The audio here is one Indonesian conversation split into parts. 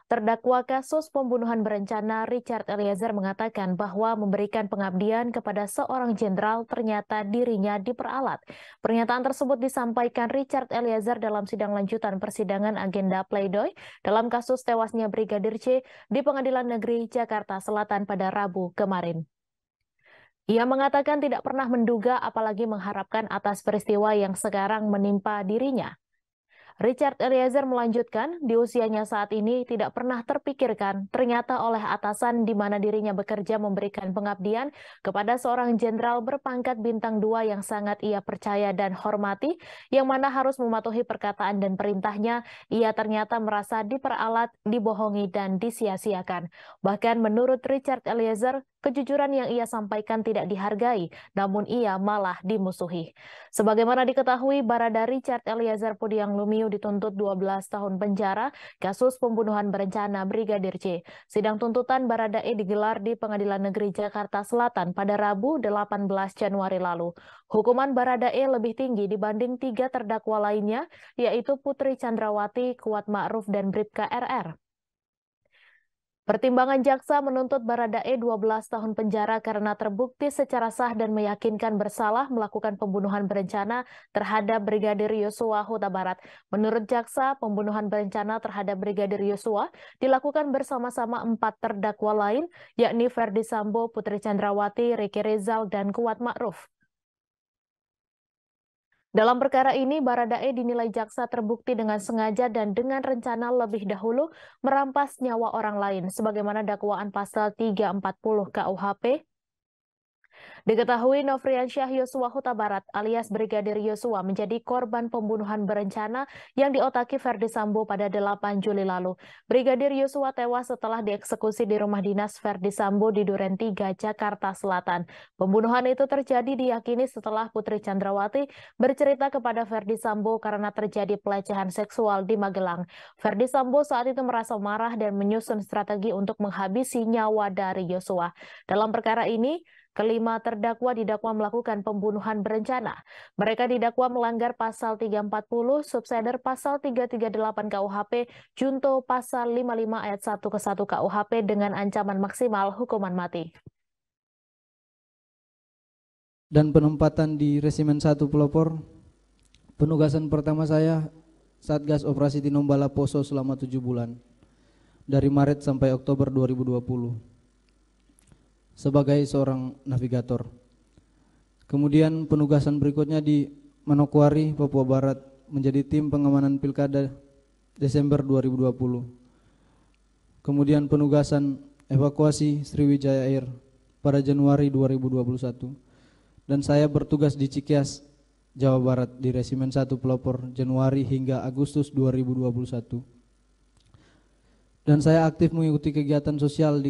Terdakwa kasus pembunuhan berencana Richard Eliezer mengatakan bahwa memberikan pengabdian kepada seorang jenderal ternyata dirinya diperalat. Pernyataan tersebut disampaikan Richard Eliezer dalam sidang lanjutan persidangan agenda pleidoy dalam kasus tewasnya Brigadir C di Pengadilan Negeri Jakarta Selatan pada Rabu kemarin. Ia mengatakan tidak pernah menduga apalagi mengharapkan atas peristiwa yang sekarang menimpa dirinya. Richard Eliezer melanjutkan, di usianya saat ini tidak pernah terpikirkan ternyata oleh atasan di mana dirinya bekerja memberikan pengabdian kepada seorang jenderal berpangkat bintang 2 yang sangat ia percaya dan hormati, yang mana harus mematuhi perkataan dan perintahnya, ia ternyata merasa diperalat, dibohongi, dan disia-siakan. Bahkan menurut Richard Eliezer, kejujuran yang ia sampaikan tidak dihargai, namun ia malah dimusuhi. Sebagaimana diketahui, Barada Richard Eliezer Pudiang Lumiu dituntut 12 tahun penjara kasus pembunuhan berencana Brigadir C. Sidang tuntutan Barada E digelar di Pengadilan Negeri Jakarta Selatan pada Rabu 18 Januari lalu. Hukuman Barada E lebih tinggi dibanding 3 terdakwa lainnya, yaitu Putri Chandrawati, Kuat Ma'ruf, dan Bribka RR. Pertimbangan jaksa menuntut Baradae 12 tahun penjara karena terbukti secara sah dan meyakinkan bersalah melakukan pembunuhan berencana terhadap Brigadir Yosua Huta Barat. Menurut jaksa, pembunuhan berencana terhadap Brigadir Yosua dilakukan bersama-sama 4 terdakwa lain, yakni Ferdi Sambo, Putri Chandrawati, Ricky Rizal, dan Kuat Ma'ruf. Dalam perkara ini, Baradae dinilai jaksa terbukti dengan sengaja dan dengan rencana lebih dahulu merampas nyawa orang lain, sebagaimana dakwaan pasal 340 KUHP. Diketahui Nofriansyah Yosua Huta Barat alias Brigadir Yosua menjadi korban pembunuhan berencana yang diotaki Ferdi Sambo pada 8 Juli lalu. Brigadir Yosua tewas setelah dieksekusi di rumah dinas Ferdi Sambo di Duren 3, Jakarta Selatan. Pembunuhan itu terjadi diyakini setelah Putri Chandrawati bercerita kepada Ferdi Sambo karena terjadi pelecehan seksual di Magelang. Ferdi Sambo saat itu merasa marah dan menyusun strategi untuk menghabisi nyawa dari Yosua. Dalam perkara ini, kelima terdakwa didakwa melakukan pembunuhan berencana. Mereka didakwa melanggar pasal 340, subseder pasal 338 KUHP, junto pasal 55 ayat 1 ke 1 KUHP dengan ancaman maksimal hukuman mati. Dan penempatan di Resimen 1 Pelopor, penugasan pertama saya Satgas Operasi Tinombala Poso selama 7 bulan, dari Maret sampai Oktober 2020. Sebagai seorang navigator. Kemudian penugasan berikutnya di Manokwari, Papua Barat, menjadi tim pengamanan Pilkada Desember 2020. Kemudian penugasan evakuasi Sriwijaya Air pada Januari 2021. Dan saya bertugas di Cikias, Jawa Barat di Resimen 1 Pelopor Januari hingga Agustus 2021. Dan saya aktif mengikuti kegiatan sosial di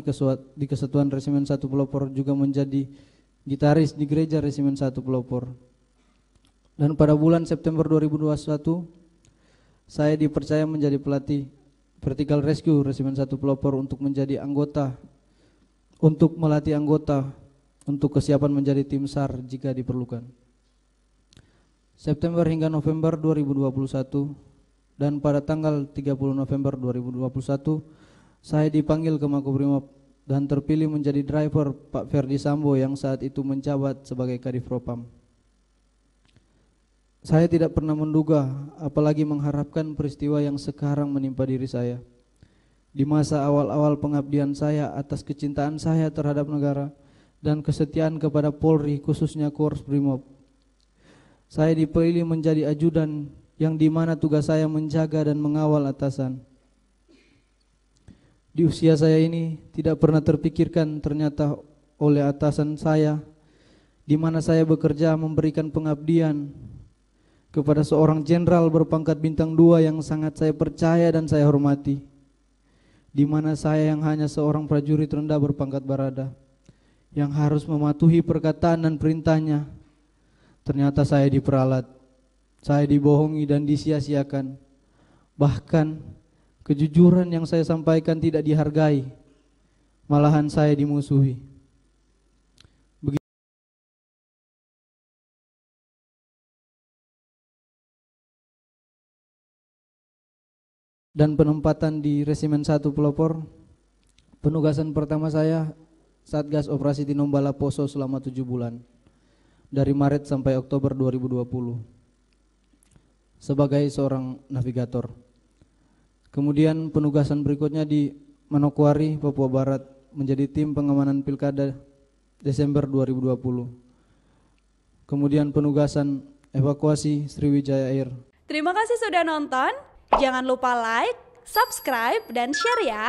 Kesatuan Resimen 1 Pelopor, juga menjadi gitaris di Gereja Resimen 1 Pelopor. Dan pada bulan September 2021, saya dipercaya menjadi pelatih Vertical Rescue Resimen 1 Pelopor untuk menjadi anggota, untuk melatih anggota untuk kesiapan menjadi tim SAR jika diperlukan. September hingga November 2021, dan pada tanggal 30 November 2021 saya dipanggil ke Makobrimob dan terpilih menjadi driver Pak Ferdi Sambo yang saat itu menjabat sebagai Kadif Propam. Saya tidak pernah menduga, apalagi mengharapkan peristiwa yang sekarang menimpa diri saya. Di masa awal-awal pengabdian saya atas kecintaan saya terhadap negara dan kesetiaan kepada Polri, khususnya Korps Brimob, saya dipilih menjadi ajudan yang dimana tugas saya menjaga dan mengawal atasan. Di usia saya ini tidak pernah terpikirkan ternyata oleh atasan saya, di mana saya bekerja memberikan pengabdian kepada seorang jenderal berpangkat bintang 2 yang sangat saya percaya dan saya hormati, di mana saya yang hanya seorang prajurit rendah berpangkat barada yang harus mematuhi perkataan dan perintahnya, ternyata saya diperalat. Saya dibohongi dan disia-siakan. Bahkan kejujuran yang saya sampaikan tidak dihargai, malahan saya dimusuhi. dan penempatan di Resimen 1 Pelopor. Penugasan pertama saya Satgas Operasi Tinombala Poso selama 7 bulan dari Maret sampai Oktober 2020 sebagai seorang navigator. Kemudian penugasan berikutnya di Manokwari, Papua Barat menjadi tim pengamanan Pilkada Desember 2020. Kemudian penugasan evakuasi Sriwijaya Air. Terima kasih sudah nonton. Jangan lupa like, subscribe, dan share ya.